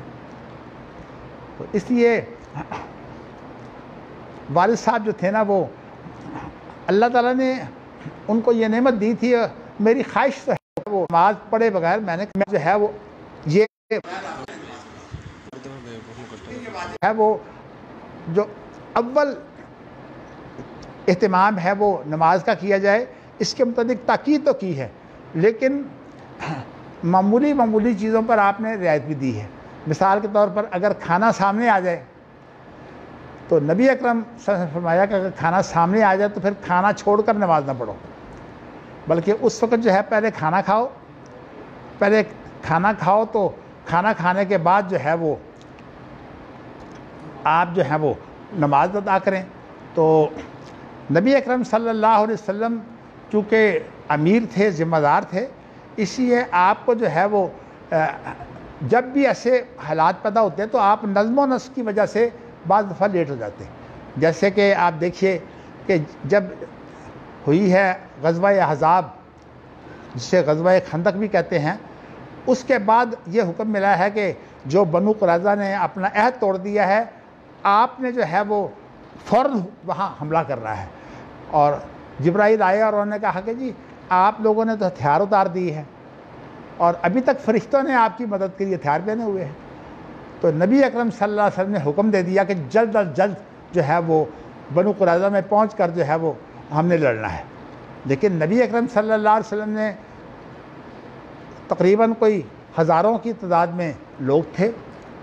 تو اس لیے والد صاحب جو تھے نا وہ اللہ تعالیٰ نے ان کو یہ نعمت دی تھی، میری خواہش تو ہے وہ نماز پڑھے بغیر میں جو ہے وہ یہ ہے وہ جو اول اہتمام ہے وہ نماز کا کیا جائے، اس کے متعلق تاکید تو کی ہے، لیکن معمولی چیزوں پر آپ نے رعایت بھی دی ہے۔ مثال کے طور پر اگر کھانا سامنے آ جائے تو نبی اکرم صلی اللہ علیہ وسلم نے فرمایا کہ اگر کھانا سامنے آ جائے تو پھر کھانا چھوڑ کر نماز نہ پڑھو، بلکہ اس وقت جو ہے پہلے کھانا کھاؤ تو کھانا کھانے کے بعد جو ہے وہ آپ جو ہے وہ نماز ادا کریں۔ تو نبی اکرم صلی اللہ علیہ وسلم چونکہ امیر تھے، ذمہ دار تھے، اس لیے آپ کو جو ہے وہ جب بھی ایسے حالات پیدا ہوتے ہیں تو آپ نظم و نسق کی وجہ سے بعض دفعہ لیٹ ہو جاتے ہیں۔ جیسے کہ آپ دیکھیے کہ جب ہوئی ہے غزوہ احزاب، جسے غزوہ خندق بھی کہتے ہیں، اس کے بعد یہ حکم ملا ہے کہ جو بنو قریظہ نے اپنا عہد توڑ دیا ہے، آپ نے جو ہے وہ فوراً وہاں حملہ کرنا ہے، اور جبرائیل آئے اور انہوں نے کہا کہ جی آپ لوگوں نے تو ہتھیار اتار دی ہے اور ابھی تک فرشتوں نے آپ کی مدد کے لیے ہتھیار پہنے ہوئے ہیں۔ تو نبی اکرم صلی اللہ علیہ وسلم نے حکم دے دیا کہ جلد از جلد جو ہے وہ بنو قریظہ میں پہنچ کر جو ہے وہ ہم نے لڑنا ہے۔ لیکن نبی اکرم صلی اللہ علیہ وسلم نے تقریباً کوئی ہزاروں کی تعداد میں لوگ تھے.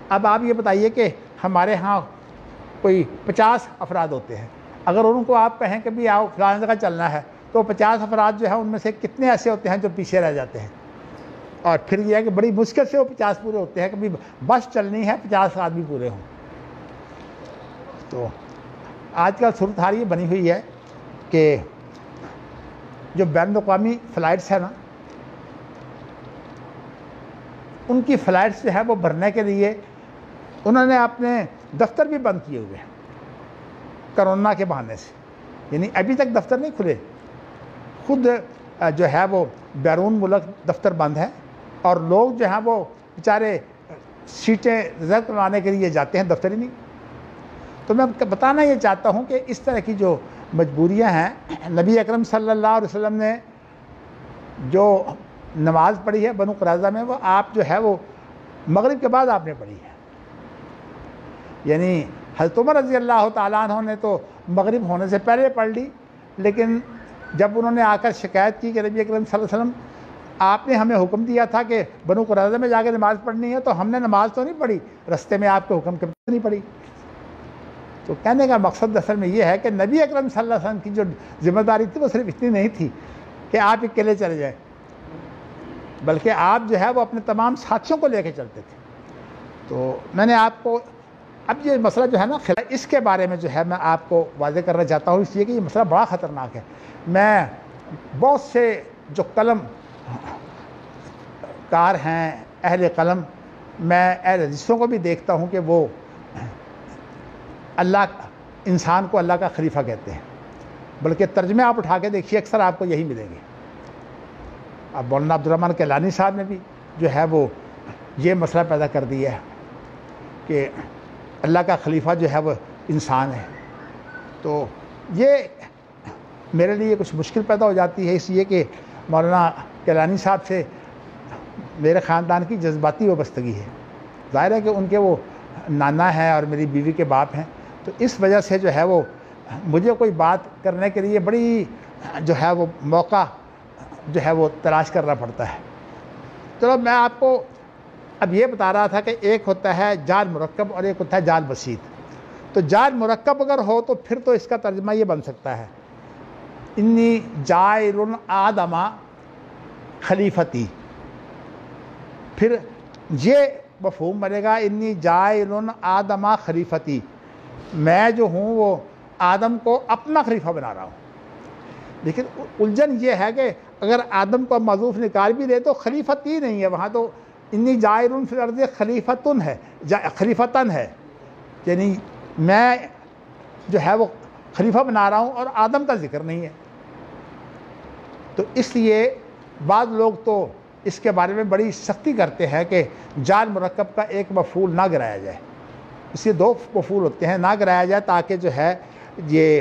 اب آپ یہ بتائیے کہ ہمارے ہاں کوئی 50 افراد ہوتے ہیں. اگر ان کو آپ کہیں کہ بھی آؤ فلاں جگہ چلنا ہے تو 50 افراد جو ہے ان میں سے کتنے ایسے ہوتے ہیں جو پیچھے رہ جاتے ہیں؟ اور پھر یہ ہے کہ بڑی مشکل سے وہ 50 پورے ہوتے ہیں کہ بھی بس چلنی ہے 50 آدمی پورے ہوں. تو آج کل صورتحال یہ بنی ہوئی ہے کہ جو بین الاقوامی فلائٹس ہیں نا، ان کی فلائٹس جو ہے وہ بھرنے کے لیے انہوں نے اپنے دفتر بھی بند کیے ہوئے ہیں کرونا کے بہانے سے. یعنی ابھی تک دفتر نہیں کھلے، خود جو ہے وہ بیرون ملک دفتر بند ہیں، اور لوگ جو ہیں وہ بیچارے سیٹیں ریزرو کروانے کے لیے جاتے ہیں، دفتر ہی نہیں. تو میں بتانا یہ چاہتا ہوں کہ اس طرح کی جو مجبوریاں ہیں، نبی اکرم صلی اللہ علیہ وسلم نے جو نماز پڑھی ہے بنو قریظہ میں، وہ آپ جو ہے وہ مغرب کے بعد آپ نے پڑھی ہے. یعنی حضرت عمر رضی اللہ تعالیٰ عنہ نے تو مغرب ہونے سے پہلے پڑھ لی، لیکن جب انہوں نے آ کر شکایت کی کہ نبی اکرم صلی اللہ علیہ وسلم آپ نے ہمیں حکم دیا تھا کہ بنو قریظہ میں جا کے نماز پڑھنی ہے، تو ہم نے نماز تو نہیں پڑھی، رستے میں آپ کے حکم کے نہیں پڑھی. تو کہنے کا مقصد اصل میں یہ ہے کہ نبی اکرم صلی اللہ علیہ وسلم کی جو ذمہ داری تھی وہ صرف اتنی نہیں تھی کہ آپ اکیلے چلے جائیں، بلکہ آپ جو ہے وہ اپنے تمام ساتھیوں کو لے کے چلتے تھے. تو میں نے آپ کو اب یہ مسئلہ جو ہے نا اس کے بارے میں جو ہے میں آپ کو واضح کرنا چاہتا ہوں، اس لیے کہ یہ مسئلہ بڑا خطرناک ہے. میں بہت سے جو قلم کار ہیں، اہل قلم، میں اہل حدیثوں کو بھی دیکھتا ہوں کہ وہ انسان کو اللہ کا خلیفہ کہتے ہیں، بلکہ ترجمے آپ اٹھا کے دیکھیے اکثر آپ کو یہی ملیں گے. اب مولانا عبدالرحمن کیلانی صاحب نے بھی جو ہے وہ یہ مسئلہ پیدا کر دیا ہے کہ اللہ کا خلیفہ جو ہے وہ انسان ہے. تو یہ میرے لیے کچھ مشکل پیدا ہو جاتی ہے، اس لیے کہ مولانا کیلانی صاحب سے میرے خاندان کی جذباتی وابستگی ہے. ظاہر ہے کہ ان کے وہ نانا ہیں اور میری بیوی کے باپ ہیں، تو اس وجہ سے جو ہے وہ مجھے کوئی بات کرنے کے لیے بڑی جو ہے وہ موقع جو ہے وہ تلاش کرنا پڑتا ہے. چلو میں آپ کو اب یہ بتا رہا تھا کہ ایک ہوتا ہے جال مرکب اور ایک ہوتا ہے جال بسیط. تو جال مرکب اگر ہو تو پھر تو اس کا ترجمہ یہ بن سکتا ہے انی جائر آدم خلیفتی. پھر یہ مفہوم بنے گا انی جائر آدم خلیفتی، میں جو ہوں وہ آدم کو اپنا خلیفہ بنا رہا ہوں. لیکن الجھن یہ ہے کہ اگر آدم کو معذوف نکال بھی دے تو خلیفتی نہیں ہے وہاں، تو انی جائر فی الارض خلیفتن ہے، خلیفتن ہے، یعنی میں جو ہے وہ خلیفہ بنا رہا ہوں اور آدم کا ذکر نہیں ہے. تو اس لیے بعض لوگ تو اس کے بارے میں بڑی سختی کرتے ہیں کہ جال مرکب کا ایک مفعول نہ گرایا جائے، اس کے دو مفعول ہوتے ہیں، نہ گرایا جائے تاکہ جو ہے یہ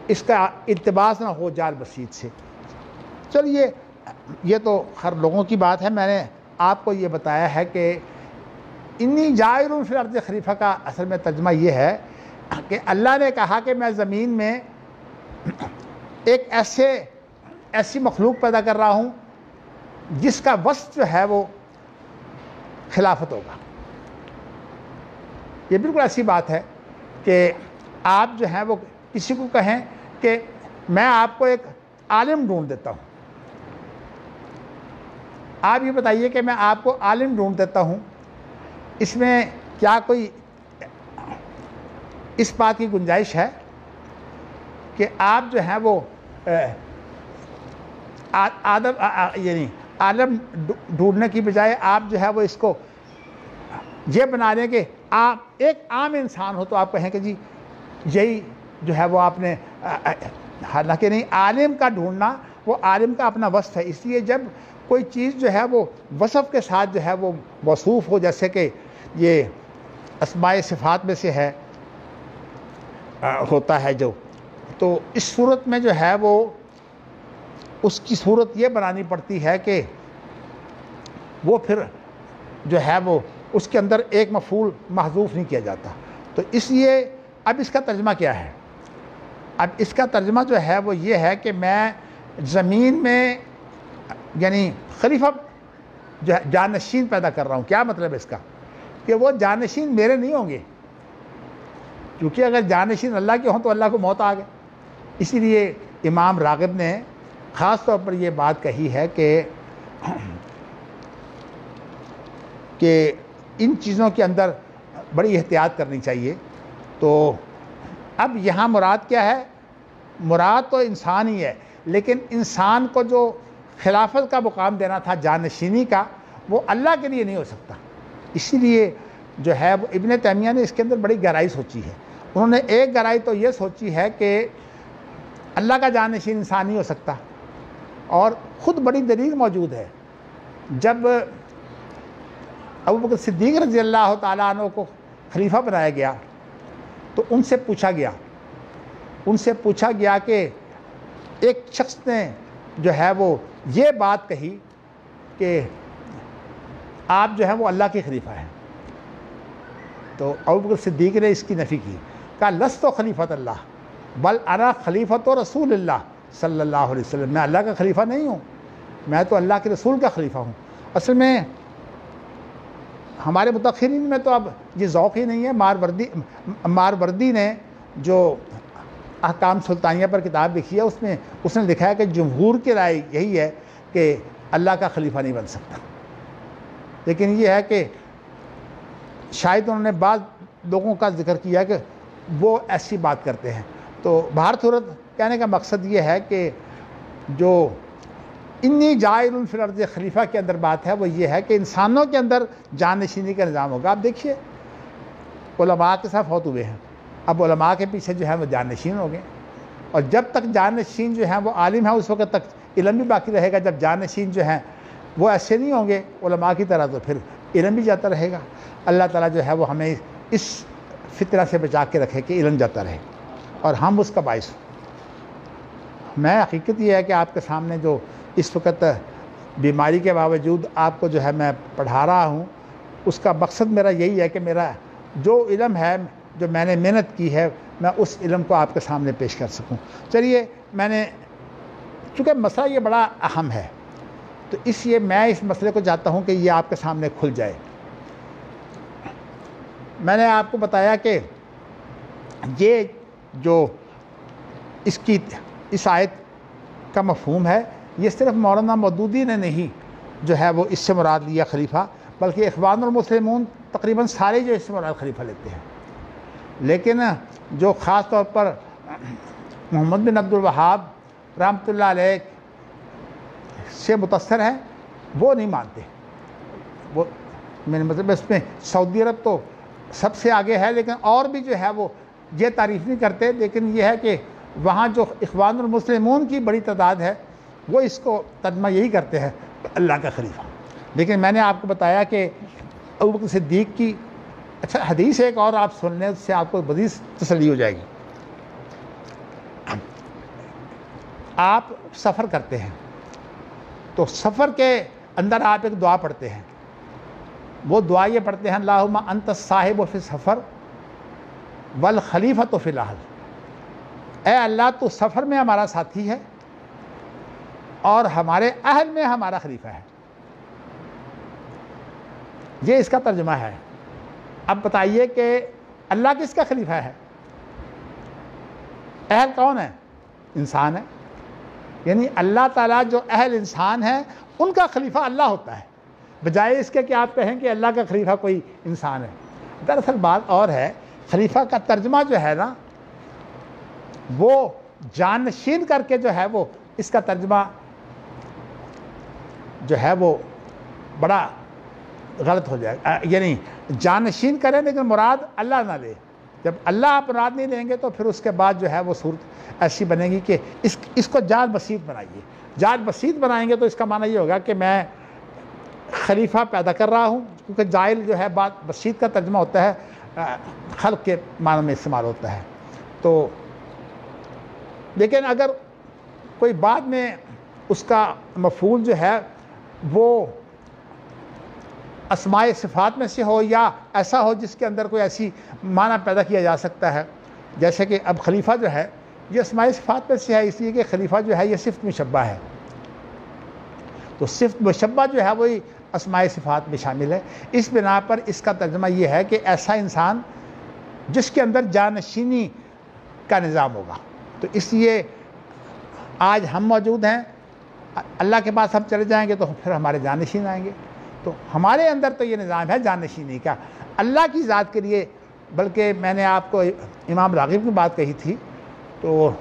اس کا التباس نہ ہو جال بسیط سے. چلیے یہ تو ہر لوگوں کی بات ہے، میں نے آپ کو یہ بتایا ہے کہ انی جائر فی الارض خلیفہ کا اصل میں ترجمہ یہ ہے کہ اللہ نے کہا کہ میں زمین میں ایک ایسی مخلوق پیدا کر رہا ہوں جس کا وصف جو ہے وہ خلافت ہوگا. یہ بالکل ایسی بات ہے کہ آپ جو ہیں وہ کسی کو کہیں کہ میں آپ کو ایک عالم ڈھونڈ دیتا ہوں، آپ یہ بتائیے کہ میں آپ کو عالم ڈھونڈ دیتا ہوں، اس میں کیا کوئی اس بات کی گنجائش ہے کہ آپ جو ہیں وہ یعنی عالم ڈھونڈنے کی بجائے آپ جو ہے وہ اس کو یہ بنا دیں کہ آپ ایک عام انسان ہو تو آپ کہیں کہ جی یہی جو ہے وہ آپ نے، حالانکہ نہیں، عالم کا ڈھونڈنا وہ عالم کا اپنا وصف ہے. اس لیے جب کوئی چیز جو ہے وہ وصف کے ساتھ جو ہے وہ موصوف ہو، جیسے کہ یہ اسماء صفات میں سے ہے ہوتا ہے جو، تو اس صورت میں جو ہے وہ اس کی صورت یہ بنانی پڑتی ہے کہ وہ پھر جو ہے وہ اس کے اندر ایک مفعول محذوف نہیں کیا جاتا. تو اس لیے اب اس کا ترجمہ کیا ہے؟ اب اس کا ترجمہ جو ہے وہ یہ ہے کہ میں زمین میں یعنی خلیفہ جو ہے جانشین پیدا کر رہا ہوں. کیا مطلب ہے اس کا؟ کہ وہ جانشین میرے نہیں ہوں گے، کیونکہ اگر جانشین اللہ کے ہوں تو اللہ کو موت آ گئے. اسی لیے امام راغب نے خاص طور پر یہ بات کہی ہے کہ ان چیزوں کے اندر بڑی احتیاط کرنی چاہیے. تو اب یہاں مراد کیا ہے؟ مراد تو انسان ہی ہے، لیکن انسان کو جو خلافت کا مقام دینا تھا جانشینی کا، وہ اللہ کے لیے نہیں ہو سکتا. اسی لیے جو ہے وہ ابن تیمیہ نے اس کے اندر بڑی گہرائی سوچی ہے. انہوں نے ایک گہرائی تو یہ سوچی ہے کہ اللہ کا جانشین انسان نہیں ہو سکتا، اور خود بڑی دلیل موجود ہے. جب ابوبکر صدیق رضی اللہ تعالیٰ عنہ کو خلیفہ بنایا گیا تو ان سے پوچھا گیا کہ ایک شخص نے جو ہے وہ یہ بات کہی کہ آپ جو ہیں وہ اللہ کے خلیفہ ہیں. تو ابوبکر صدیق نے اس کی نفی کی، کہا لست خلیفۃ اللہ بل انا خلیفۃ رسول اللہ صلی اللہ علیہ وسلم. میں اللہ کا خلیفہ نہیں ہوں، میں تو اللہ کے رسول کا خلیفہ ہوں. اصل میں ہمارے متأخرین میں تو اب یہ ذوق ہی نہیں ہے. ماروردی نے جو احکام سلطانیہ پر کتاب لکھی ہے اس نے لکھا ہے کہ جمہور کی رائے یہی ہے کہ اللہ کا خلیفہ نہیں بن سکتا. لیکن یہ ہے کہ شاید انہوں نے بعض لوگوں کا ذکر کیا کہ وہ ایسی بات کرتے ہیں. تو بہر صورت کہنے کا مقصد یہ ہے کہ جو انی جاعل فی الارض خلیفہ کے اندر بات ہے وہ یہ ہے کہ انسانوں کے اندر جانشینی کا نظام ہوگا. آپ دیکھیے علماء کے ساتھ فوت ہوئے ہیں، اب علماء کے پیچھے جو ہے وہ جانشین ہو گئے، اور جب تک جانشین جو ہیں وہ عالم ہیں اس وقت تک علم بھی باقی رہے گا. جب جانشین جو ہیں وہ ایسے نہیں ہوں گے علماء کی طرح تو پھر علم بھی جاتا رہے گا. اللہ تعالیٰ جو ہے وہ ہمیں اس فتنہ سے بچا کے رکھے کہ علم جاتا رہے اور ہم اس کا باعث ہوں. میں حقیقت یہ ہے کہ آپ کے سامنے جو اس وقت بیماری کے باوجود آپ کو جو ہے میں پڑھا رہا ہوں، اس کا مقصد میرا یہی ہے کہ میرا جو علم ہے جو میں نے محنت کی ہے میں اس علم کو آپ کے سامنے پیش کر سکوں. چلیے چونکہ مسئلہ یہ بڑا اہم ہے تو اس لیے میں اس مسئلے کو چاہتا ہوں کہ یہ آپ کے سامنے کھل جائے. میں نے آپ کو بتایا کہ یہ جو اس آیت کا مفہوم ہے یہ صرف مولانا مودودی نے نہیں جو ہے وہ اس سے مراد لیا خلیفہ، بلکہ اخوان المسلمون تقریباً سارے جو اس سے مراد خلیفہ لیتے ہیں. لیکن جو خاص طور پر محمد بن عبد الوہاب رحمۃ اللہ علیہ سے متاثر ہیں وہ نہیں مانتے. وہ میرے مطلب اس میں سعودی عرب تو سب سے آگے ہے، لیکن اور بھی جو ہے وہ یہ تعریف نہیں کرتے. لیکن یہ ہے کہ وہاں جو اخوان المسلمون کی بڑی تعداد ہے وہ اس کو ترجمہ یہی کرتے ہیں اللہ کا خلیفہ. لیکن میں نے آپ کو بتایا کہ ابوبکر صدیق کی اچھا حدیث ایک اور آپ سن لیں، اس سے آپ کو مزید تسلی ہو جائے گی. آپ سفر کرتے ہیں تو سفر کے اندر آپ ایک دعا پڑھتے ہیں. وہ دعا یہ پڑھتے ہیں اللہم انت الصاحب فی السفر والخلیفۃ فی الاہل. اے اللہ تو سفر میں ہمارا ساتھی ہے اور ہمارے اہل میں ہمارا خلیفہ ہے. یہ اس کا ترجمہ ہے. اب بتائیے کہ اللہ کس کا خلیفہ ہے؟ اہل کون ہے؟ انسان ہے. یعنی اللہ تعالیٰ جو اہل انسان ہیں ان کا خلیفہ اللہ ہوتا ہے، بجائے اس کے کہ آپ کہیں کہ اللہ کا خلیفہ کوئی انسان ہے. دراصل بات اور ہے، خلیفہ کا ترجمہ جو ہے نا وہ جانشین کر کے جو ہے وہ اس کا ترجمہ جو ہے وہ بڑا غلط ہو جائے گا. یعنی جانشین کریں لیکن مراد اللہ نہ لے. جب اللہ آپ مراد نہیں لیں گے تو پھر اس کے بعد جو ہے وہ صورت ایسی بنے گی کہ اس کو جان بسیط بنائیے. جان بسیط بنائیں گے تو اس کا معنی یہ ہوگا کہ میں خلیفہ پیدا کر رہا ہوں، کیونکہ جائل جو ہے بات بسیط کا ترجمہ ہوتا ہے، خلق کے معنی میں استعمال ہوتا ہے. تو لیکن اگر کوئی بعد میں اس کا مفعول جو ہے وہ اسماء صفات میں سے ہو یا ایسا ہو جس کے اندر کوئی ایسی معنی پیدا کیا جا سکتا ہے، جیسے کہ اب خلیفہ جو ہے یہ اسماء صفات میں سے ہے، اس لیے کہ خلیفہ جو ہے یہ صفت مشبہ ہے، تو صفت مشبہ جو ہے وہی اسماء صفات میں شامل ہے۔ اس بنا پر اس کا ترجمہ یہ ہے کہ ایسا انسان جس کے اندر جانشینی کا نظام ہوگا۔ تو اس لیے آج ہم موجود ہیں، اللہ کے پاس ہم چلے جائیں گے تو پھر ہمارے جانشین آئیں گے، تو ہمارے اندر تو یہ نظام ہے جانشینی کا اللہ کی ذات کے لیے۔ بلکہ میں نے آپ کو امام راغب کی بات کہی تھی، تو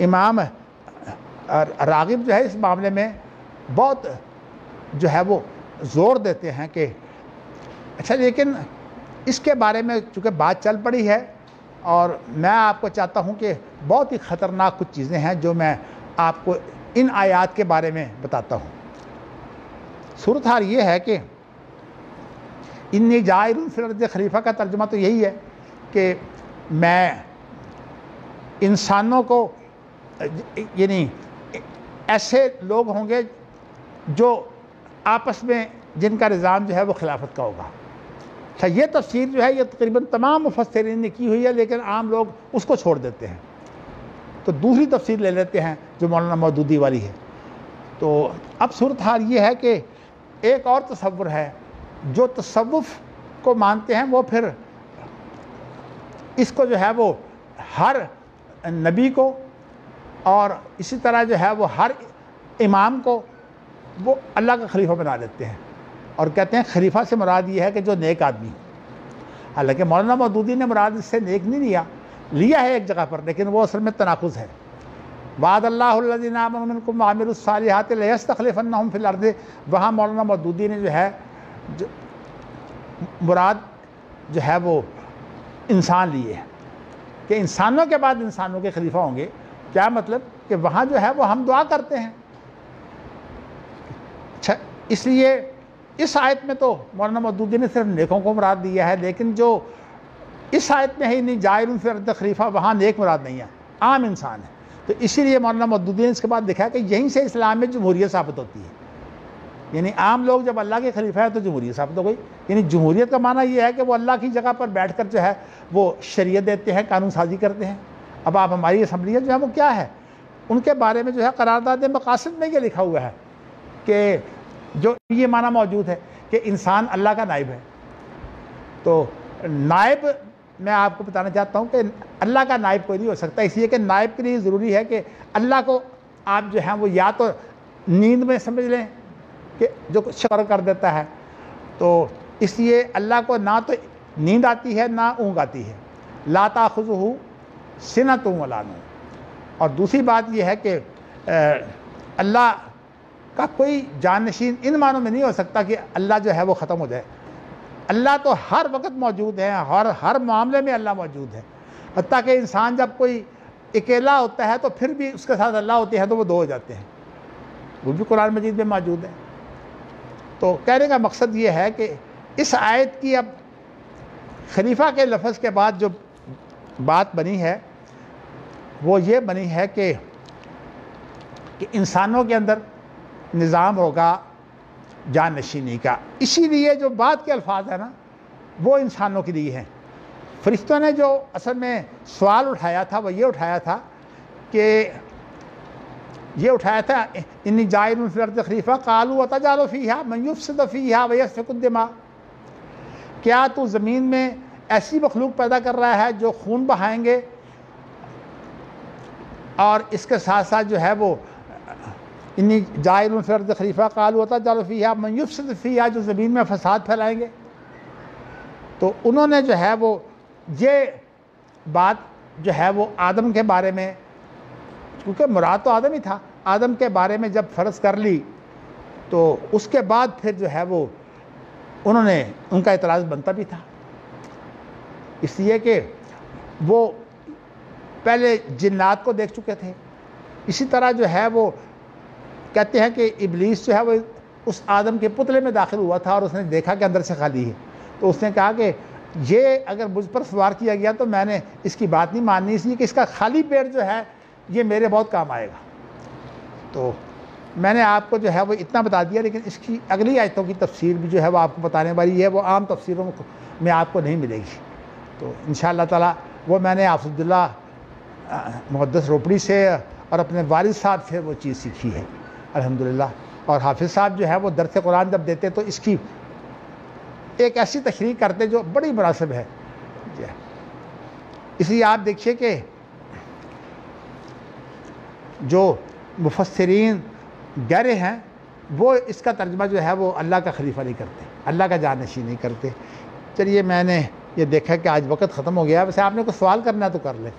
امام راغب جو ہے اس معاملے میں بہت جو ہے وہ زور دیتے ہیں کہ اچھا، لیکن اس کے بارے میں چونکہ بات چل پڑی ہے، اور میں آپ کو چاہتا ہوں کہ بہت ہی خطرناک کچھ چیزیں ہیں جو میں آپ کو ان آیات کے بارے میں بتاتا ہوں۔ صورتحال یہ ہے کہ انی جاعل فی الارض خلیفہ کا ترجمہ تو یہی ہے کہ میں انسانوں کو، یعنی ایسے لوگ ہوں گے جو آپس میں جن کا نظام جو ہے وہ خلافت کا ہوگا۔ اچھا، یہ تفسیر جو ہے یہ تقریباً تمام مفسرین نے کی ہوئی ہے، لیکن عام لوگ اس کو چھوڑ دیتے ہیں، تو دوسری تفسیر لے لیتے ہیں جو مولانا مودودی والی ہے۔ تو اب صورتحال یہ ہے کہ ایک اور تصور ہے، جو تصوف کو مانتے ہیں وہ پھر اس کو جو ہے وہ ہر نبی کو اور اسی طرح جو ہے وہ ہر امام کو وہ اللہ کا خلیفہ بنا لیتے ہیں، اور کہتے ہیں خلیفہ سے مراد یہ ہے کہ جو نیک آدمی۔ حالانکہ مولانا مودودی نے مراد اس سے نیک نہیں لیا ہے ایک جگہ پر، لیکن وہ اصل میں تناقض ہے۔ وعد اللہ الذین آمنوا منکم وعملوا الصالحات لیستخلفنہم فی الارض، وہاں مولانا مودودی نے جو ہے مراد جو ہے وہ انسان لیے ہے کہ انسانوں کے بعد انسانوں کے خلیفہ ہوں گے۔ کیا مطلب کہ وہاں جو ہے وہ ہم دعا کرتے ہیں۔ اچھا، اس لیے اس آیت میں تو مولانا مودودی نے صرف نیکوں کو مراد دیا ہے، لیکن جو اس آیت میں ہے نہیں جاعل فی الارض خلیفہ، وہاں نیک مراد نہیں ہے، عام انسان ہے۔ تو اسی لیے مولانا مودودی نے اس کے بعد لکھا کہ یہیں سے اسلام میں جمہوریت ثابت ہوتی ہے، یعنی عام لوگ جب اللہ کے خلیفہ ہیں تو جمہوریت ثابت ہو گئی۔ یعنی جمہوریت کا معنی یہ ہے کہ وہ اللہ کی جگہ پر بیٹھ کر جو ہے وہ شریعت دیتے ہیں، قانون سازی کرتے ہیں۔ اب آپ ہماری اسمبلیت جو ہے وہ کیا ہے، ان کے بارے میں جو ہے قرارداد مقاصد میں یہ لکھا ہوا ہے کہ جو یہ معنی موجود ہے کہ انسان اللہ کا نائب ہے۔ تو نائب میں آپ کو بتانا چاہتا ہوں کہ اللہ کا نائب کوئی نہیں ہو سکتا، اس لیے کہ نائب کے لیے ضروری ہے کہ اللہ کو آپ جو ہیں وہ یا تو نیند میں سمجھ لیں کہ جو شکر کر دیتا ہے، تو اس لیے اللہ کو نہ تو نیند آتی ہے نہ اونگ آتی ہے، لا تاخذہ سنۃ ولا نوم۔ اور دوسری بات یہ ہے کہ اللہ کا کوئی جانشین ان معنوں میں نہیں ہو سکتا کہ اللہ جو ہے وہ ختم ہو جائے۔ اللہ تو ہر وقت موجود ہے، ہر معاملے میں اللہ موجود ہے، حتیٰ کہ انسان جب کوئی اکیلا ہوتا ہے تو پھر بھی اس کے ساتھ اللہ ہوتے ہیں تو وہ دو ہو جاتے ہیں، وہ بھی قرآن مجید میں موجود ہے۔ تو کہنے کا مقصد یہ ہے کہ اس آیت کی اب خلیفہ کے لفظ کے بعد جو بات بنی ہے وہ یہ بنی ہے کہ انسانوں کے اندر نظام ہوگا جانشینی کا۔ اسی لیے جو بات کے الفاظ ہیں نا وہ انسانوں کے لیے ہیں۔ فرشتوں نے جو اصل میں سوال اٹھایا تھا وہ یہ اٹھایا تھا انی جاعل فی الارض خلیفہ قالوا اتجعل فیہا من یفسد فیہا ویسفک الدماء، کیا تو زمین میں ایسی مخلوق پیدا کر رہا ہے جو خون بہائیں گے، اور اس کے ساتھ ساتھ جو ہے وہ انی جاعل فی الارض خلیفہ قالوا اتجعل فیہا من یفسد فیہا، جو زمین میں فساد پھیلائیں گے۔ تو انہوں نے جو ہے وہ یہ بات جو ہے وہ آدم کے بارے میں، کیونکہ مراد تو آدم ہی تھا، آدم کے بارے میں جب فرض کر لی تو اس کے بعد پھر جو ہے وہ ان کا اعتراض بنتا بھی تھا، اس لیے کہ وہ پہلے جنات کو دیکھ چکے تھے۔ اسی طرح جو ہے وہ کہتے ہیں کہ ابلیس جو ہے وہ اس آدم کے پتلے میں داخل ہوا تھا اور اس نے دیکھا کہ اندر سے خالی ہے، تو اس نے کہا کہ یہ اگر مجھ پر سوار کیا گیا تو میں نے اس کی بات نہیں ماننی، اس لیے کہ اس کا خالی پیٹ جو ہے یہ میرے بہت کام آئے گا۔ تو میں نے آپ کو جو ہے وہ اتنا بتا دیا، لیکن اس کی اگلی آیتوں کی تفسیر بھی جو ہے وہ آپ کو بتانے والی ہے، وہ عام تفسیروں میں آپ کو نہیں ملے گی۔ تو انشاءاللہ تعالی وہ میں نے حافظ عبداللہ محدث روپڑی سے اور اپنے والد صاحب سے وہ چیز سیکھی ہے الحمدللہ. اور حافظ صاحب جو ہے وہ درس قرآن جب دیتے تو اس کی ایک ایسی تشریح کرتے جو بڑی مناسب ہے. اس لیے آپ دیکھیے کہ جو مفسرین گہرے ہیں وہ اس کا ترجمہ جو ہے وہ اللہ کا خلیفہ نہیں کرتے, اللہ کا جانشین نہیں کرتے. چلیے میں نے یہ دیکھا کہ آج وقت ختم ہو گیا. ویسے آپ نے کوئی سوال کرنا ہے تو کر لیں.